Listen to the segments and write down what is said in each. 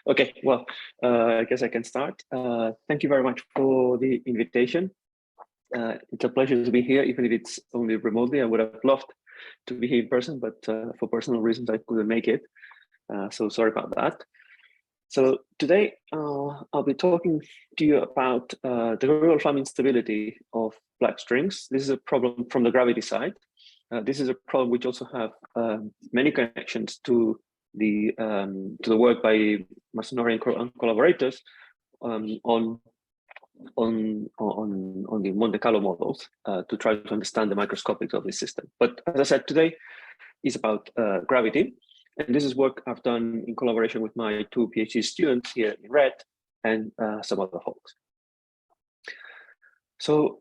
Okay, well, I guess I can start. Thank you very much for the invitation. It's a pleasure to be here, even if it's only remotely. I would have loved to be here in person, but for personal reasons, I couldn't make it. So sorry about that. So today, I'll be talking to you about the Gregory-Laflamme instability of black strings. This is a problem from the gravity side. This is a problem which also have many connections to the work by Masanori and collaborators on the Monte Carlo models to try to understand the microscopics of this system. But as I said, today is about gravity. And this is work I've done in collaboration with my two PhD students here in red and some other folks. So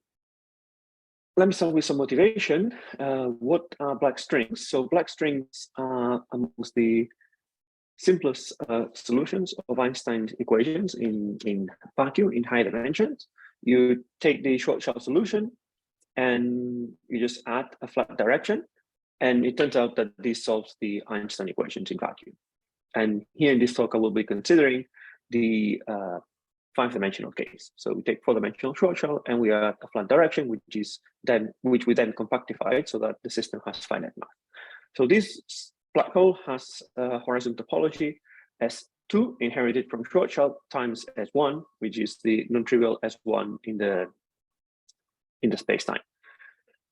let me start with some motivation. What are black strings? So black strings are amongst the simplest solutions of Einstein's equations in vacuum in high dimensions. You take the Schwarzschild solution and you just add a flat direction. And it turns out that this solves the Einstein equations in vacuum. And here in this talk, I will be considering the 5-dimensional case. So we take 4-dimensional Schwarzschild and we add a flat direction, which we then compactify so that the system has finite mass. So this black hole has a horizon topology S2 inherited from Schwarzschild times S1, which is the non-trivial S1 in the space-time.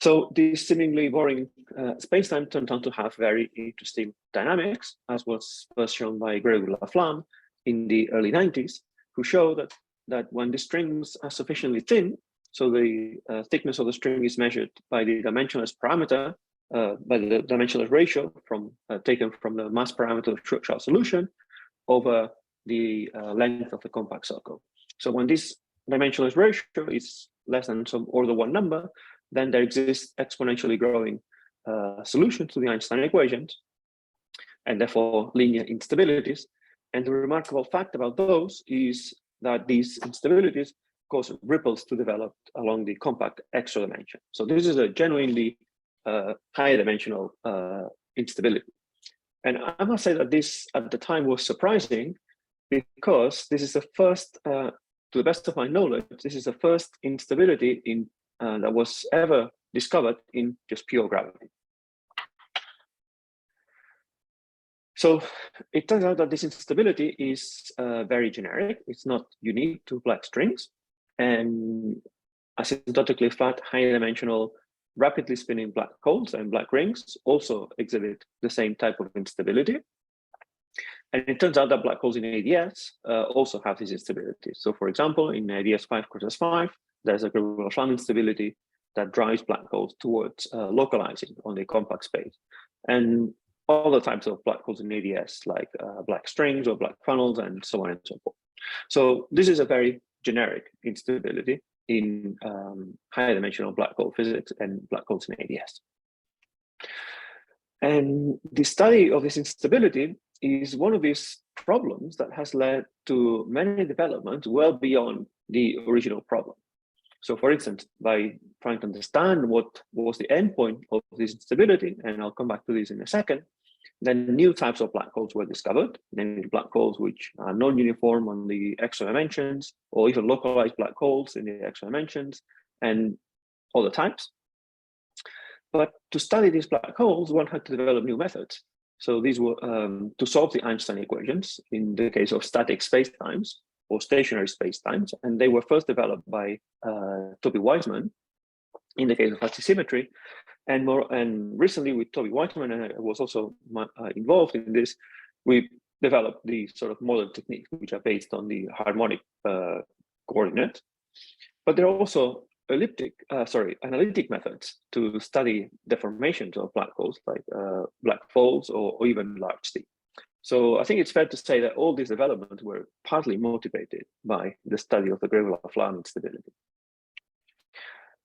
So this seemingly boring spacetime turned out to have very interesting dynamics, as was first shown by Gregory-Laflamme in the early 90s, who showed that when the strings are sufficiently thin, so the thickness of the string is measured by the dimensionless parameter, by the dimensionless ratio taken from the mass parameter of Schwarzschild solution over the length of the compact circle. So when this dimensionless ratio is less than some order 1 number, then there exists exponentially growing solutions to the Einstein equations, and therefore linear instabilities. And the remarkable fact about those is that these instabilities cause ripples to develop along the compact extra dimension. So this is a genuinely high dimensional instability. And I must say that this at the time was surprising, because this is the first, to the best of my knowledge, this is the first instability that was ever discovered in just pure gravity. So it turns out that this instability is very generic. It's not unique to black strings, and asymptotically flat, high-dimensional, rapidly spinning black holes and black rings also exhibit the same type of instability. And it turns out that black holes in ADS also have this instability. So for example, in ADS 5×5, there's a Gregory-Laflamme instability that drives black holes towards localizing on the compact space. And other types of black holes in ADS, like black strings or black funnels and so on and so forth. So this is a very generic instability in higher dimensional black hole physics and black holes in ADS. And the study of this instability is one of these problems that has led to many developments well beyond the original problem. So for instance, by trying to understand what was the endpoint of this instability, and I'll come back to this in a second, then new types of black holes were discovered, namely black holes which are non-uniform on the extra dimensions, or even localized black holes in the extra dimensions, and other types. But to study these black holes, one had to develop new methods. So these were to solve the Einstein equations in the case of static spacetimes or stationary spacetimes, and they were first developed by Toby Wiseman in the case of asymmetry, and recently with Toby Wiseman, and I was also involved in this, we developed the sort of modern techniques which are based on the harmonic coordinate, but there are also analytic methods to study deformations of black holes, like black folds or even large C. So I think it's fair to say that all these developments were partly motivated by the study of the Gregory-Laflamme instability.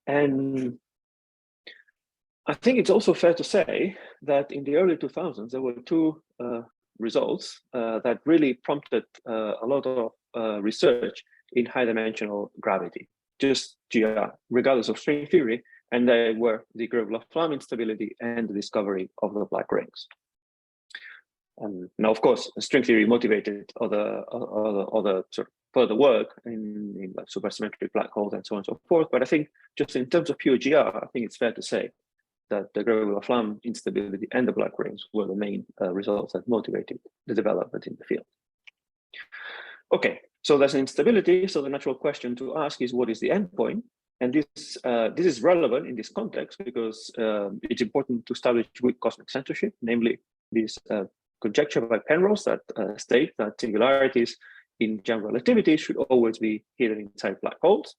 And I think it's also fair to say that in the early 2000s, there were two results that really prompted a lot of research in high-dimensional gravity, just regardless of string theory, and they were the Gregory-Laflamme instability and the discovery of the black rings. Now, of course, string theory motivated other sort of further work in like supersymmetric black holes and so on and so forth. But I think just in terms of pure GR, I think it's fair to say that the Gregory-Laflamme instability and the black rings were the main results that motivated the development in the field. Okay, so there's instability. So the natural question to ask is, what is the endpoint? And this is relevant in this context because it's important to establish weak cosmic censorship, namely this conjecture by Penrose that state that singularities in general relativity should always be hidden inside black holes.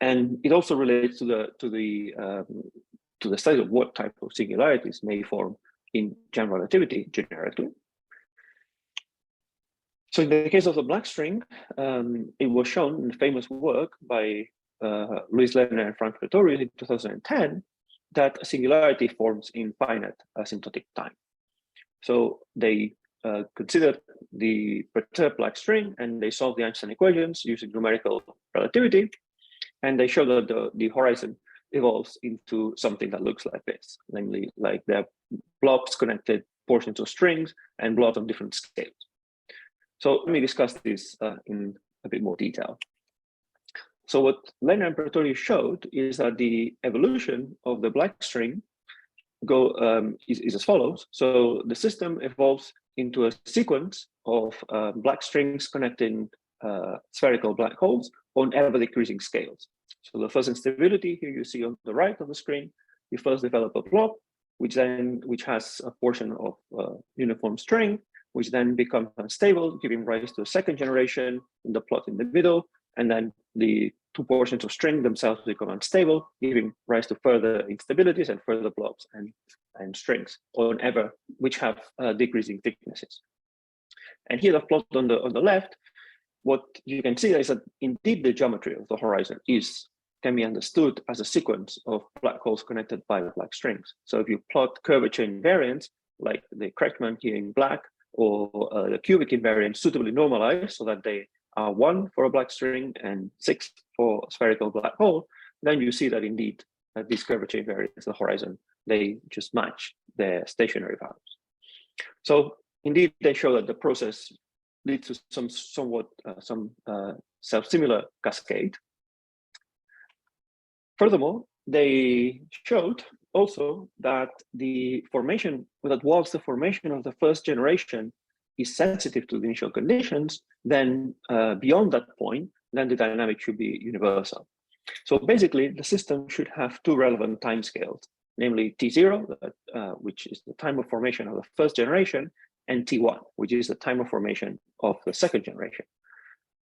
And it also relates to the study of what type of singularities may form in general relativity generically. So in the case of the black string, it was shown in the famous work by Louis Lerner and Frank Pretorius in 2010 that a singularity forms in finite asymptotic time. So they considered the perturbed black string and they solved the Einstein equations using numerical relativity. And they showed that the horizon evolves into something that looks like this, namely like there are blobs connected portions of strings and blobs on different scales. So let me discuss this in a bit more detail. So what Lerner and Pretorius showed is that the evolution of the black string is as follows. So the system evolves into a sequence of black strings connecting spherical black holes on ever decreasing scales. So the first instability here you see on the right of the screen, you first develop a blob, which has a portion of uniform string, which then becomes unstable, giving rise to a second generation in the plot in the middle, and then the two portions of string themselves become unstable, giving rise to further instabilities and further blobs and strings on ever, which have decreasing thicknesses. And here the plot on the left, what you can see is that indeed the geometry of the horizon can be understood as a sequence of black holes connected by black strings. So if you plot curvature invariants, like the Kreckmann here in black, or the cubic invariant suitably normalized so that they are 1 for a black string and 6 for a spherical black hole, then you see that indeed these curvature invariants, the horizon, they just match their stationary values. So indeed, they show that the process leads to some self-similar cascade. Furthermore, they showed also that whilst the formation of the first generation is sensitive to the initial conditions, then beyond that point, then the dynamic should be universal. So basically, the system should have two relevant timescales, namely T0, which is the time of formation of the first generation, and T1, which is the time of formation of the second generation.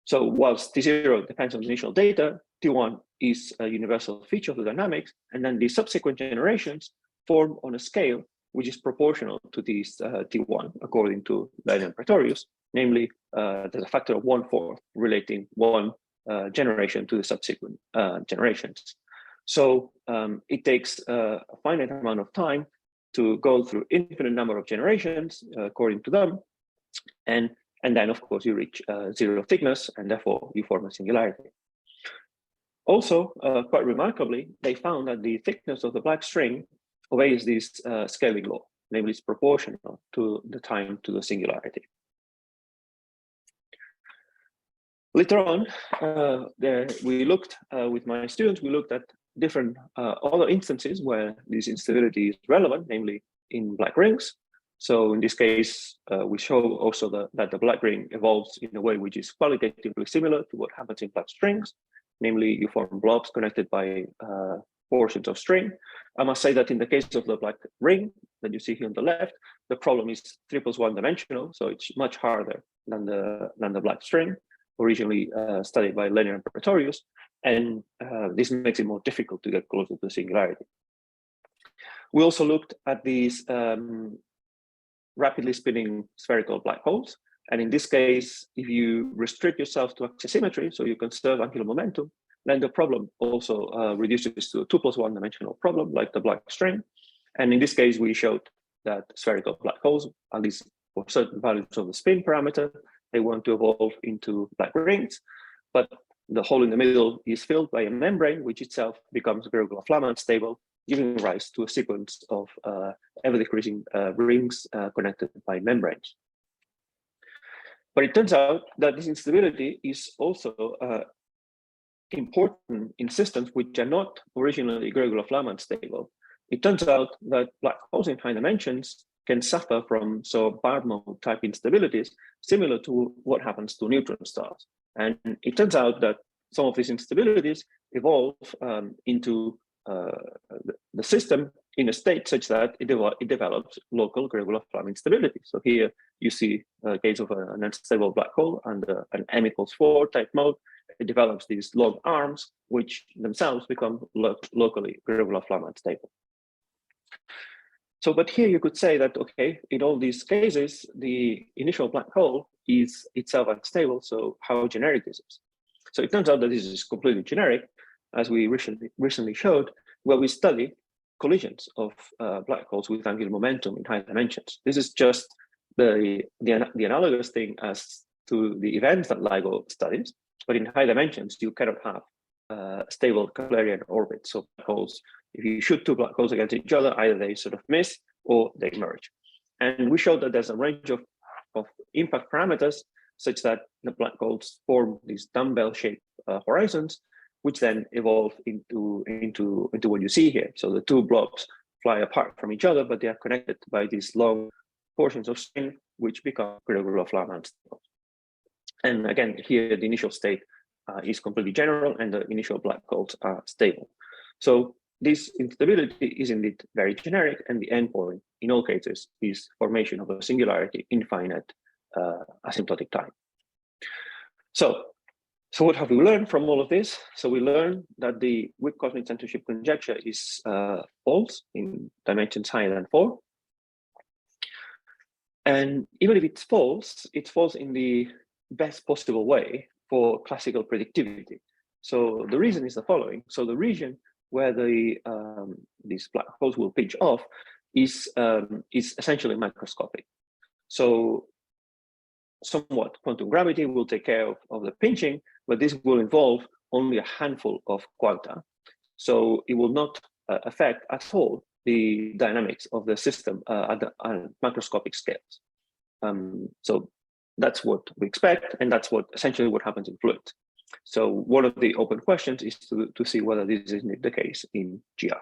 So whilst T0 depends on the initial data, T1 is a universal feature of the dynamics, and then the subsequent generations form on a scale which is proportional to these T1, according to Lerner and Pretorius. Namely, there's a factor of 1/4 relating one generation to the subsequent generations. So it takes a finite amount of time to go through infinite number of generations, according to them, and then, of course, you reach zero thickness, and therefore you form a singularity. Also, quite remarkably, they found that the thickness of the black string obeys this scaling law, namely it's proportional to the time to the singularity. Later on, we looked with my students, we looked at different other instances where this instability is relevant, namely in black rings. So in this case, we show also that the black ring evolves in a way which is qualitatively similar to what happens in black strings. Namely, you form blobs connected by portions of string. I must say that in the case of the black ring that you see here on the left, the problem is 3 + 1 dimensional, so it's much harder than the black string, originally studied by Lerner and Pretorius, and this makes it more difficult to get closer to the singularity. We also looked at these rapidly spinning spherical black holes. And in this case, if you restrict yourself to axisymmetry, so you conserve angular momentum, then the problem also reduces to a 2 + 1 dimensional problem like the black string. And in this case, we showed that spherical black holes, at least for certain values of the spin parameter, they want to evolve into black rings, but the hole in the middle is filled by a membrane, which itself becomes Gregory-Laflamme unstable, giving rise to a sequence of ever-decreasing rings connected by membranes. But it turns out that this instability is also important in systems which are not originally Gregory-Laflamme unstable. It turns out that black holes in high dimensions can suffer from Barr mode type instabilities, similar to what happens to neutron stars. And it turns out that some of these instabilities evolve into the system in a state such that it develops local Gregory-Laflamme instability. So here you see a case of an unstable black hole under an m=4 type mode. It develops these log arms, which themselves become locally Gregory-Laflamme unstable. So, but here you could say that, okay, in all these cases, the initial black hole is itself unstable, so how generic is this? So it turns out that this is completely generic, as we recently showed, where we study collisions of black holes with angular momentum in high dimensions. This is just the analogous thing as to the events that LIGO studies, but in high dimensions, you cannot have stable Keplerian orbits. So black holes, if you shoot two black holes against each other, either they sort of miss or they merge. And we showed that there's a range of impact parameters such that the black holes form these dumbbell-shaped horizons, which then evolve into what you see here. So the two blobs fly apart from each other, but they are connected by these long portions of string, which become Gregory-Laflamme unstable. And again, here the initial state is completely general, and the initial black holes are stable. So this instability is indeed very generic, and the endpoint in all cases is formation of a singularity in finite asymptotic time. So what have we learned from all of this? So we learned that the weak cosmic censorship conjecture is false in dimensions higher than 4. And even if it's false in the best possible way for classical predictivity. So the reason is the following. So the region where these black holes will pinch off is essentially microscopic. So somewhat quantum gravity will take care of the pinching, but this will involve only a handful of quanta. So it will not affect at all the dynamics of the system at macroscopic scales. So that's what we expect, and that's essentially what happens in fluids. So one of the open questions is to see whether this is the case in GR.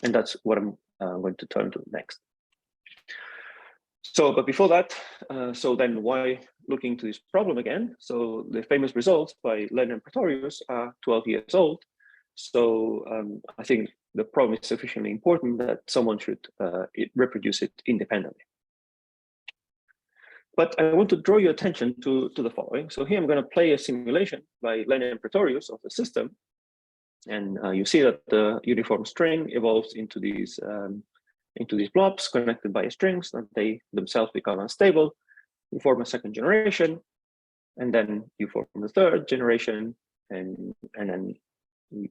And that's what I'm going to turn to next. So, but before that, so then why looking to this problem again? So the famous results by Lennon and Pretorius are 12 years old. So I think the problem is sufficiently important that someone should reproduce it independently. But I want to draw your attention to the following. So here I'm going to play a simulation by Lennon and Pretorius of the system. And you see that the uniform string evolves into these blobs connected by strings, and they themselves become unstable. You form a second generation, and then you form the third generation, and then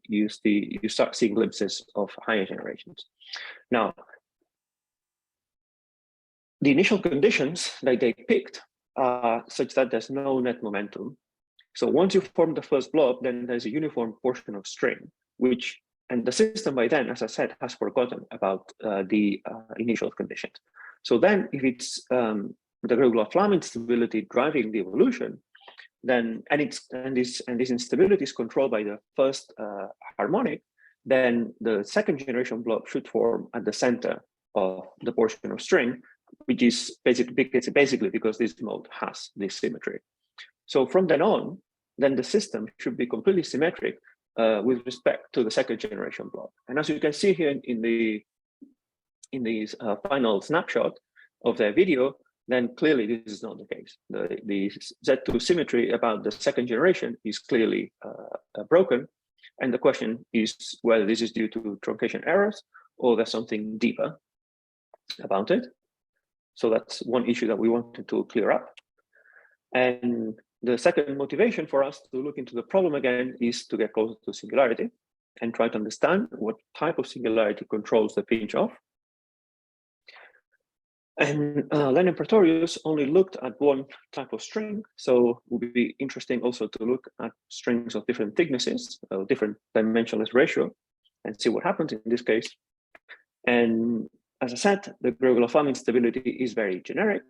you start seeing glimpses of higher generations. Now, the initial conditions that they picked are such that there's no net momentum. So once you form the first blob, then there's a uniform portion of string, and the system by then, as I said, has forgotten about the initial conditions. So then if it's the Gregory-Laflamme instability driving the evolution, then and this instability is controlled by the first harmonic, then the second generation blob should form at the center of the portion of string, which is basically because this mode has this symmetry. So from then on, then the system should be completely symmetric with respect to the second generation blob. And as you can see here in this final snapshot of their video, then clearly this is not the case. The Z2 symmetry about the second generation is clearly broken. And the question is whether this is due to truncation errors or there's something deeper about it. So that's one issue that we wanted to clear up. And the second motivation for us to look into the problem again is to get closer to singularity and try to understand what type of singularity controls the pinch off. And Lennon and Pretorius only looked at one type of string, so it would be interesting also to look at strings of different thicknesses, different dimensionless ratio, and see what happens in this case. And as I said, the Gregory-Laflamme instability is very generic.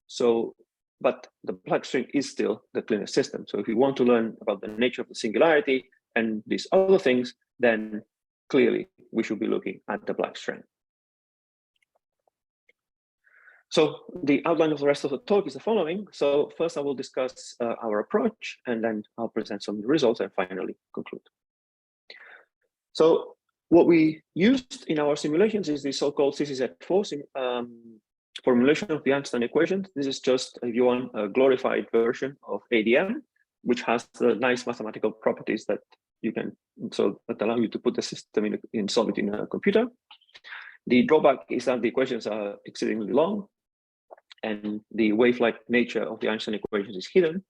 So, but the black string is still the cleanest system. So if you want to learn about the nature of the singularity and these other things, then clearly we should be looking at the black string. So the outline of the rest of the talk is the following. So first I will discuss our approach, and then I'll present some results and finally conclude. So what we used in our simulations is the so-called CCZ4 formulation of the Einstein equations. This is just, if you want, a glorified version of ADM, which has the nice mathematical properties that you can, so that allow you to put the system in solve it in a computer. The drawback is that the equations are exceedingly long, and the wave-like nature of the Einstein equations is hidden.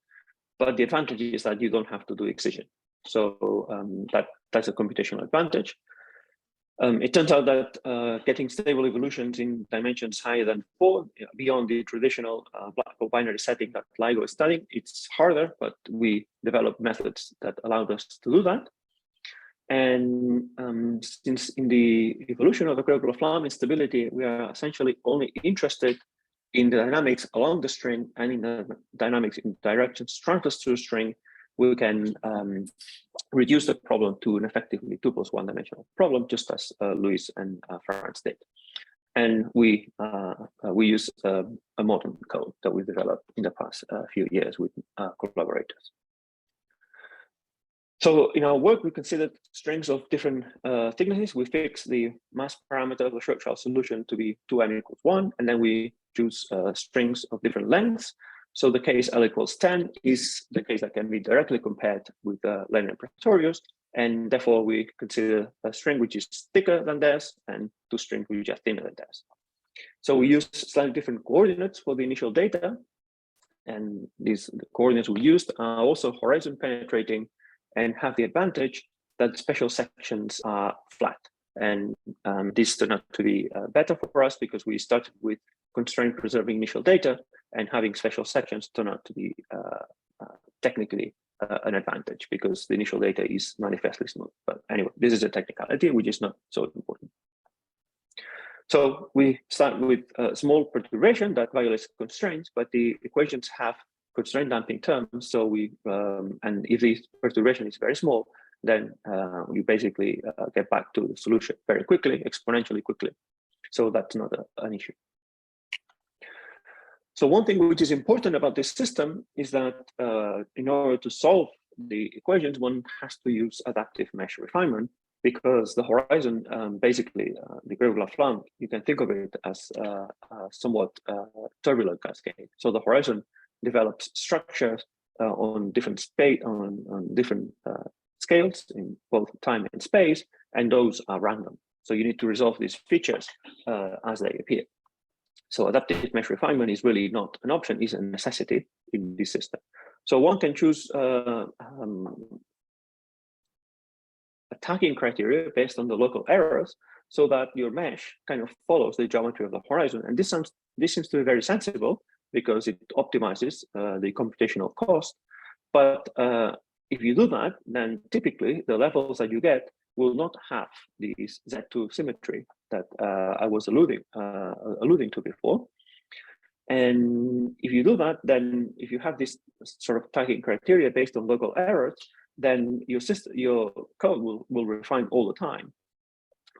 But the advantage is that you don't have to do excision. So that's a computational advantage. It turns out that getting stable evolutions in dimensions higher than 4, beyond the traditional black hole binary setting that LIGO is studying, it's harder, but we developed methods that allowed us to do that. And since in the evolution of the Gregory-Laflamme instability, we are essentially only interested in the dynamics along the string and in the dynamics in directions transverse to the string, we can reduce the problem to an effectively 2 + 1 dimensional problem, just as Luis and Franz did. And we use a modern code that we developed in the past few years with collaborators. So in our work, we considered strings of different thicknesses. We fixed the mass parameter of the Schwarzschild solution to be 2m = 1, and then we choose strings of different lengths. So the case L = 10 is the case that can be directly compared with linear Pretorius, and therefore we consider a string which is thicker than theirs and 2 strings which are thinner than theirs. So we use slightly different coordinates for the initial data, and the coordinates we used are also horizon penetrating and have the advantage that special sections are flat. And this turned out to be better for us because we started with constraint preserving initial data, and having special sections turned out to be technically an advantage because the initial data is manifestly smooth. But anyway, this is a technicality which is not so important. So we start with a small perturbation that violates constraints, but the equations have constraint damping terms. So we, and if this perturbation is very small, then you basically get back to the solution very quickly, exponentially quickly. So that's not an issue. So one thing which is important about this system is that in order to solve the equations, one has to use adaptive mesh refinement, because the horizon, basically the Gregory-Laflamme, you can think of it as a somewhat turbulent cascade. So the horizon develops structures on different scales in both time and space, and those are random. So you need to resolve these features as they appear. So adaptive mesh refinement is really not an option, it's a necessity in this system. So one can choose attacking criteria based on the local errors so that your mesh kind of follows the geometry of the horizon. And this seems to be very sensible because it optimizes the computational cost. But if you do that, then typically the levels that you get will not have this Z2 symmetry that I was alluding to before. And if you do that, then if you have this sort of tagging criteria based on local errors, then your code will refine all the time.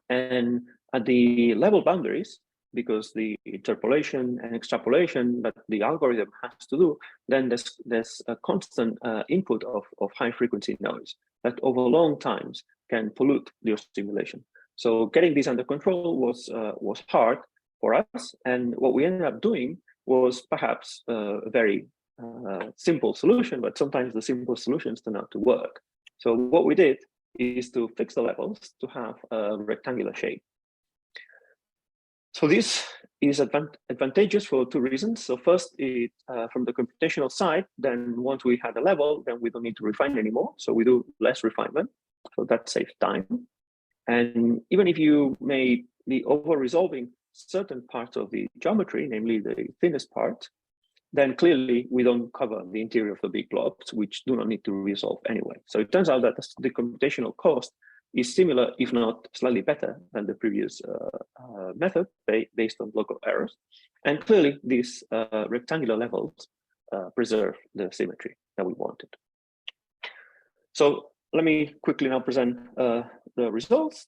And at the level boundaries, because the interpolation and extrapolation that the algorithm has to do, then there's a constant input of high frequency noise that over long times can pollute your simulation. So getting this under control was hard for us, and what we ended up doing was perhaps a very simple solution, but sometimes the simple solutions turn out to work. So what we did is to fix the levels to have a rectangular shape. So this is advantageous for 2 reasons. So first, from the computational side, then once we had a level, then we don't need to refine anymore. So we do less refinement, so that saves time. And even if you may be over-resolving certain parts of the geometry, namely the thinnest part, then clearly we don't cover the interior of the big blobs, which do not need to resolve anyway. So it turns out that the computational cost is similar, if not slightly better than the previous method based on local errors. And clearly these rectangular levels preserve the symmetry that we wanted. So let me quickly now present the results.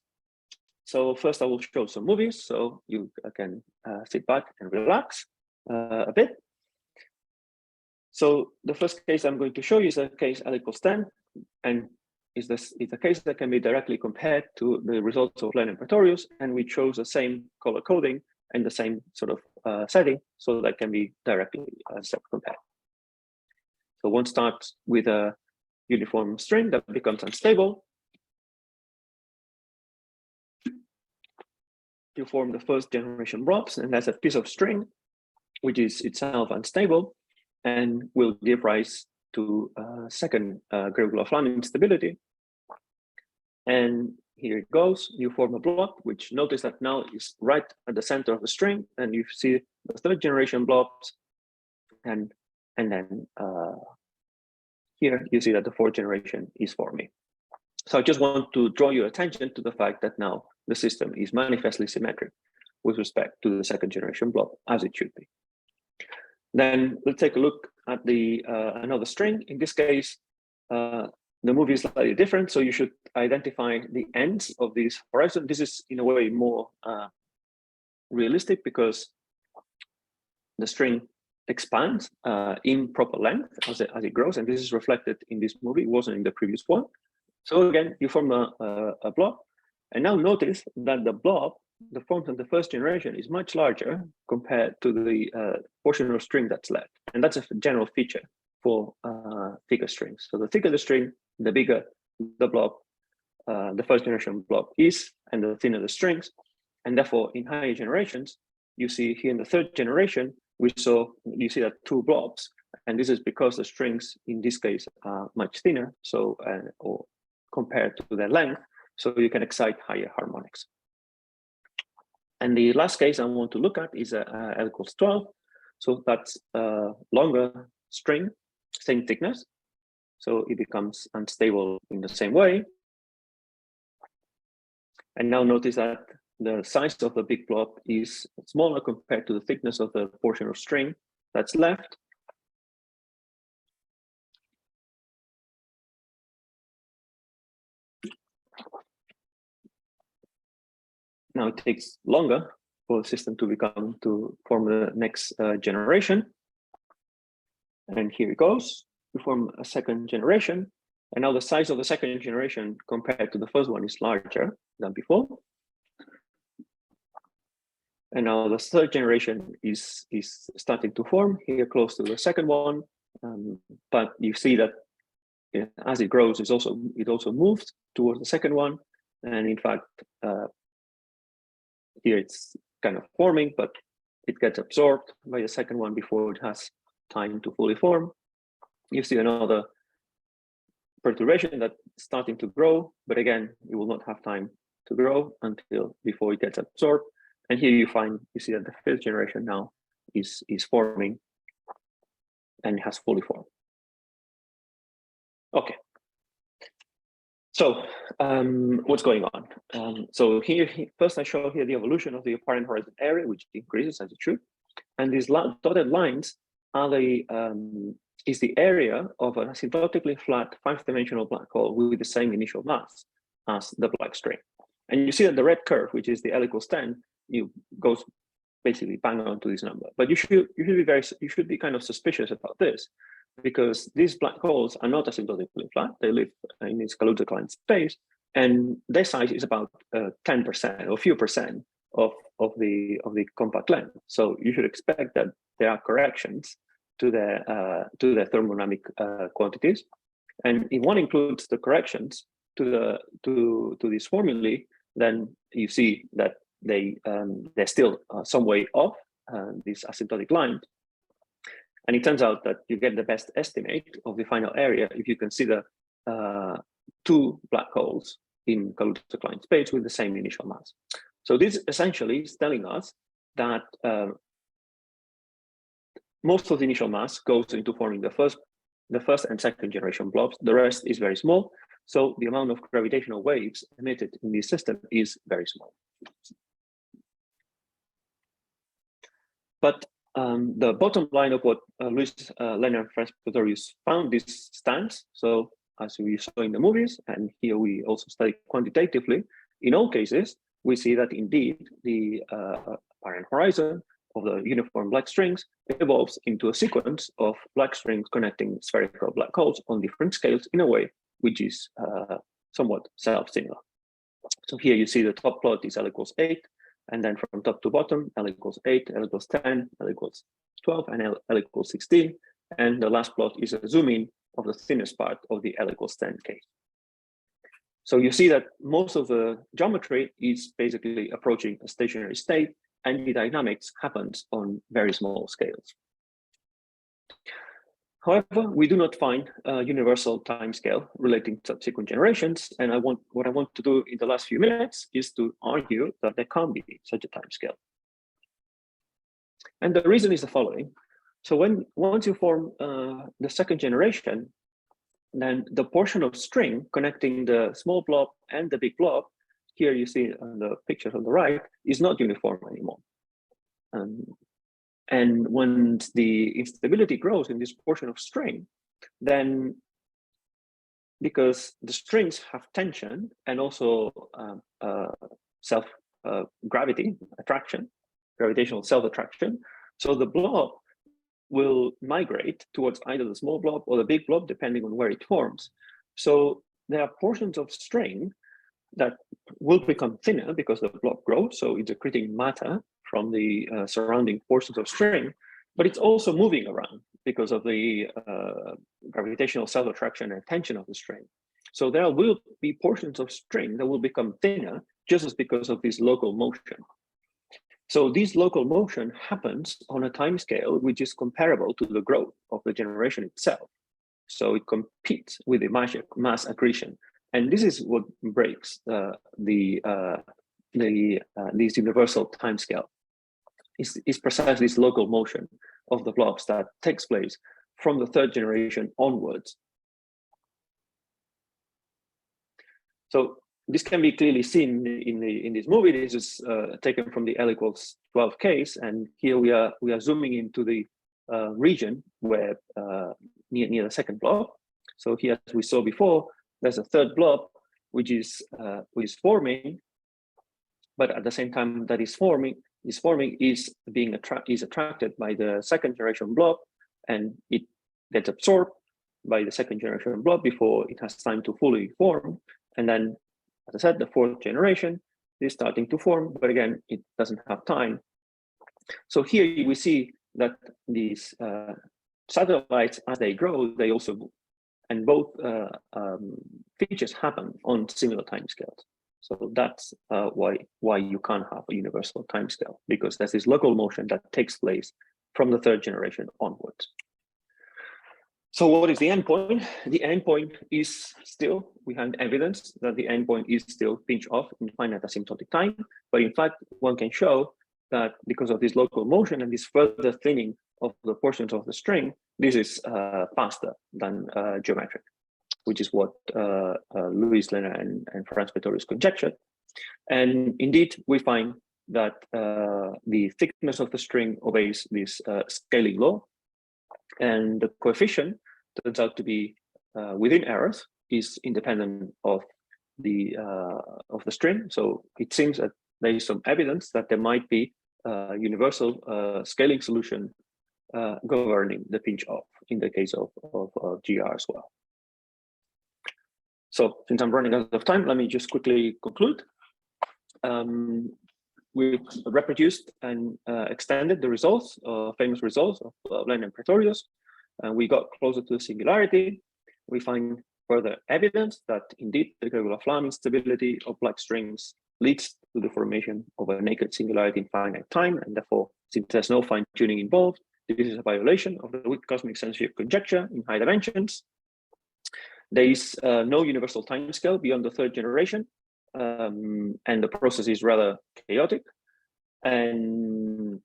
So first I will show some movies so you can sit back and relax a bit. So the first case I'm going to show you is a case L equals 10, and it's a case that can be directly compared to the results of Len and Pretorius, and we chose the same color coding and the same sort of setting, so that can be directly compared. So one starts with a uniform string that becomes unstable. You form the first generation blobs, and that's a piece of string which is itself unstable and will give rise to second Gregory-Laflamme instability. And here it goes. You form a blob, which notice that now is right at the center of the string, and you see the third generation blobs, and then here you see that the fourth generation is forming. So I just want to draw your attention to the fact that now the system is manifestly symmetric with respect to the second generation blob, as it should be. Then we'll take a look at the another string. In this case, the movie is slightly different, so you should identify the ends of this horizon. This is in a way more realistic because the string expands in proper length as it grows, and this is reflected in this movie. It wasn't in the previous one. So again, you form a blob, and now notice that the blob, the form of the first generation, is much larger compared to the portion of string that's left, and that's a general feature for thicker strings. So the thicker the string, the bigger the blob, the first generation blob is, and the thinner the strings. And therefore, in higher generations, you see here in the third generation, you see that two blobs, and this is because the strings in this case are much thinner, so or compared to their length, so you can excite higher harmonics. And the last case I want to look at is L equals 12. So that's a longer string, same thickness. So it becomes unstable in the same way. And now notice that the size of the big blob is smaller compared to the thickness of the portion of string that's left. Now it takes longer for the system to form the next generation. And here it goes. We form a second generation. And now the size of the second generation compared to the first one is larger than before. And now the third generation is starting to form here close to the second one. But you see that as it grows, it also moves towards the second one. And in fact, here it's kind of forming, but it gets absorbed by the second one before it has time to fully form. You see another perturbation that's starting to grow, but again, it will not have time to grow before it gets absorbed. And here you see that the fifth generation now is forming and has fully formed. Okay. So what's going on? So here, first I show here the evolution of the apparent horizon area, which increases as it should. And these dotted lines are is the area of an asymptotically flat 5-dimensional black hole with the same initial mass as the black string. And you see that the red curve, which is the L equals 10, goes basically bang on to this number. But you should be kind of suspicious about this, because these black holes are not asymptotically flat. They live in this Kaluza-Klein space, and their size is about 10% or few percent of the compact length. So you should expect that there are corrections to their thermodynamic quantities, and if one includes the corrections to these formulae, then you see that they're still some way off this asymptotic line. And it turns out that you get the best estimate of the final area if you consider two black holes in Kaluza-Klein space with the same initial mass. So this essentially is telling us that most of the initial mass goes into forming the first and second generation blobs. The rest is very small. So the amount of gravitational waves emitted in this system is very small. But the bottom line of what Luis, Lerner, and Franz Pretorius found is stands. So as we saw in the movies, and here we also study quantitatively, in all cases, we see that indeed the apparent horizon of the uniform black strings evolves into a sequence of black strings connecting spherical black holes on different scales in a way which is somewhat self-similar. So here you see the top plot is L equals 8, and then from top to bottom, L equals 8, L equals 10, L equals 12, and L equals 16. And the last plot is a zoom in of the thinnest part of the L equals 10 case. So you see that most of the geometry is basically approaching a stationary state, and the dynamics happens on very small scales. However, we do not find a universal timescale relating to subsequent generations, and what I want to do in the last few minutes is to argue that there can't be such a timescale. And the reason is the following. So once you form the second generation, then the portion of string connecting the small blob and the big blob, here you see on the pictures on the right, is not uniform anymore. And when the instability grows in this portion of string, then because the strings have tension and also gravitational self-attraction, so the blob will migrate towards either the small blob or the big blob, depending on where it forms. So there are portions of string that will become thinner because the blob grows, so it's accreting matter from the surrounding portions of string, but it's also moving around because of the gravitational self-attraction and tension of the string. So there will be portions of string that will become thinner just because of this local motion. So this local motion happens on a time scale which is comparable to the growth of the generation itself. So it competes with the mass accretion. And this is what breaks this universal time scale. Is precisely this local motion of the blobs that takes place from the third generation onwards. So this can be clearly seen in this movie. This is taken from the L equals 12 case, and here we are zooming into the region where near the second blob. So here, as we saw before, there's a third blob which is forming, but at the same time that is forming is attracted by the second generation blob, and it gets absorbed by the second generation blob before it has time to fully form. And then, as I said, the fourth generation is starting to form, but again, it doesn't have time. So here we see that these satellites, as they grow, they also move, and both features happen on similar timescales. So that's why you can't have a universal timescale, because there's this local motion that takes place from the third generation onwards. So what is the endpoint? The endpoint is still, we have evidence that the endpoint is still pinch off in finite asymptotic time, but in fact, one can show that because of this local motion and this further thinning of the portions of the string, this is faster than geometric, which is what Luis, Lerner, and Franz Pretorius conjectured. And indeed, we find that the thickness of the string obeys this scaling law, and the coefficient turns out to be within errors, is independent of the string. So it seems that there is some evidence that there might be a universal scaling solution governing the pinch off in the case of GR as well. So since I'm running out of time, let me just quickly conclude. We've reproduced and extended the results, famous results of Lerner and Pretorius, and we got closer to the singularity. We find further evidence that indeed the Gregory-Laflamme instability of black strings leads to the formation of a naked singularity in finite time, and therefore, since there's no fine tuning involved, this is a violation of the weak cosmic censorship conjecture in high dimensions. There is no universal timescale beyond the third generation, and the process is rather chaotic. And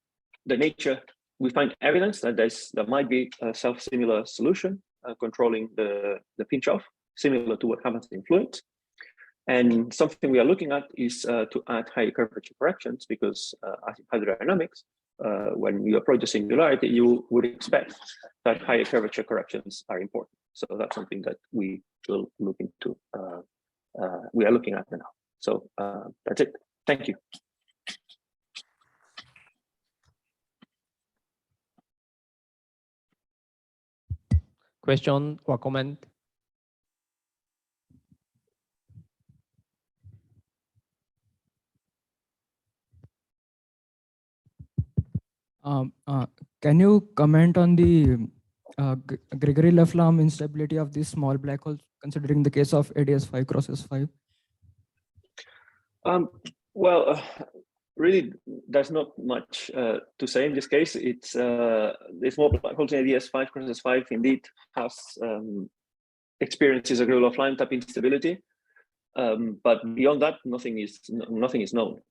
the nature, we find evidence that there might be a self-similar solution controlling the pinch-off similar to what happens in fluids. And something we are looking at is to add higher curvature corrections, because as in hydrodynamics, when you approach the singularity, you would expect that higher curvature corrections are important. So that's something that we will look into. We are looking at now. So that's it. Thank you. Question or comment? Can you comment on the Gregory-Laflamme instability of these small black holes, considering the case of ADS5 cross S5? Well, really, there's not much to say in this case. It's the small black holes in ADS5 cross S5 indeed has experiences a Gregory-Laflamme type instability, but beyond that, nothing is known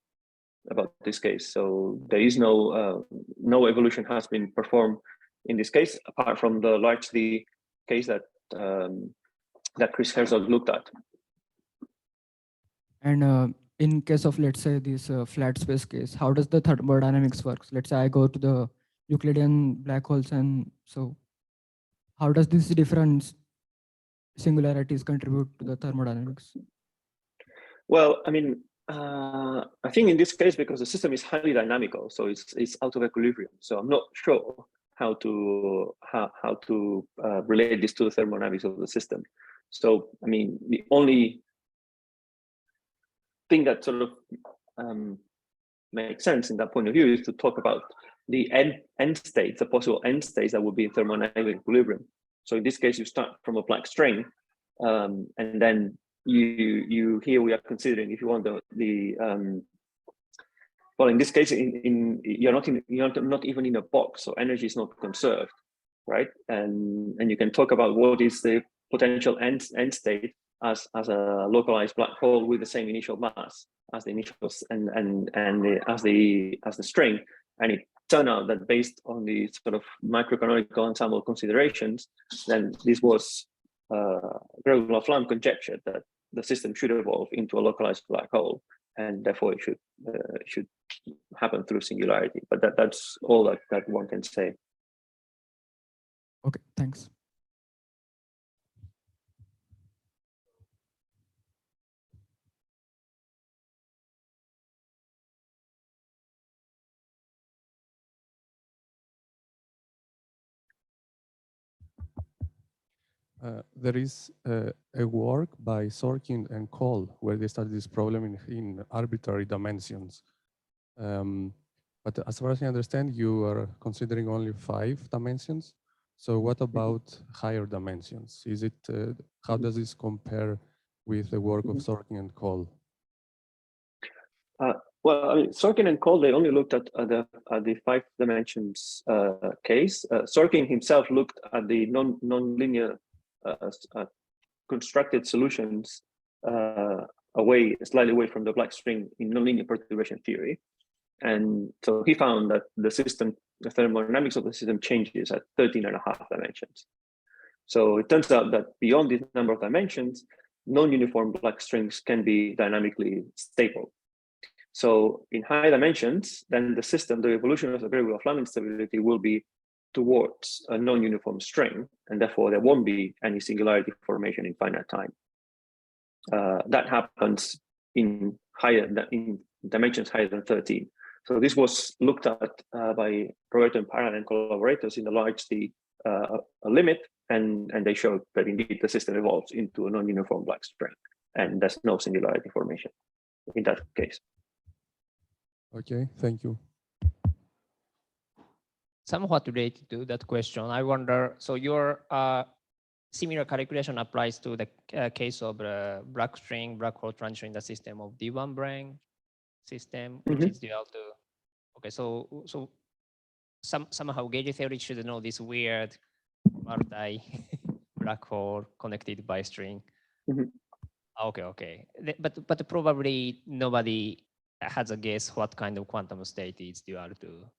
about this case. So there is no evolution has been performed in this case, apart from the large D case that that Chris Herzog looked at. And in case of, let's say, this flat space case, how does the thermodynamics work? Let's say I go to the Euclidean black holes, and so how does this different singularities contribute to the thermodynamics? Well, I mean, I think in this case, because the system is highly dynamical, so it's out of equilibrium. So I'm not sure how to relate this to the thermodynamics of the system. So I mean, the only thing that sort of makes sense in that point of view is to talk about the end states, the possible end states that would be in thermodynamic equilibrium. So in this case, you start from a black string, and then you here we are considering, if you want, well, in this case, you're not even in a box, so energy is not conserved, right? And you can talk about what is the potential end state as a localized black hole with the same initial mass as the initials as the string. And it turned out that based on the sort of microcanonical ensemble considerations, then this was Gregory-Laflamme conjectured that the system should evolve into a localized black hole, and therefore it should happen through singularity. But that's all that one can say. Okay, thanks. There is a work by Sorkin and Cole where they studied this problem in arbitrary dimensions. But as far as I understand, you are considering only 5 dimensions. So what about higher dimensions? Is it how does this compare with the work of Sorkin and Cole? Well, I mean, Sorkin and Cole, they only looked at the 5 dimensions case. Sorkin himself looked at the non-linear constructed solutions slightly away from the black string in nonlinear perturbation theory. And so he found that the thermodynamics of the system changes at 13.5 dimensions. So it turns out that beyond this number of dimensions, non-uniform black strings can be dynamically stable. So in high dimensions, then the evolution of the Gregory-Laflamme instability will be towards a non-uniform string, and therefore there won't be any singularity formation in finite time. That happens in dimensions higher than 13. So this was looked at by Roberto Imperial and collaborators in the large D limit, and they showed that indeed the system evolves into a non-uniform black string, and there's no singularity formation in that case. Okay, thank you. Somewhat related to that question, I wonder, so your similar calculation applies to the case of black string, black hole transition in the system of D1 brane system, which is dual to, okay, so somehow gauge theory should know this weird multi black hole connected by string. Okay. But probably nobody has a guess what kind of quantum state is dual to.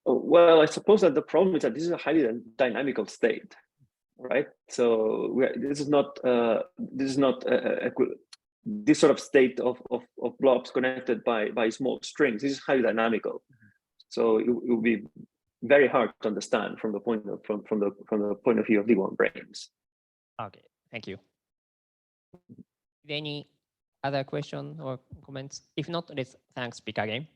Well, I suppose that the problem is that this is a highly dynamical state. right? So this is not this sort of state of blobs connected by small strings. This is highly dynamical. So it will be very hard to understand from the point of from the point of view of D1 brains. Okay, thank you. Any other question or comments? If not, let's thank speaker again.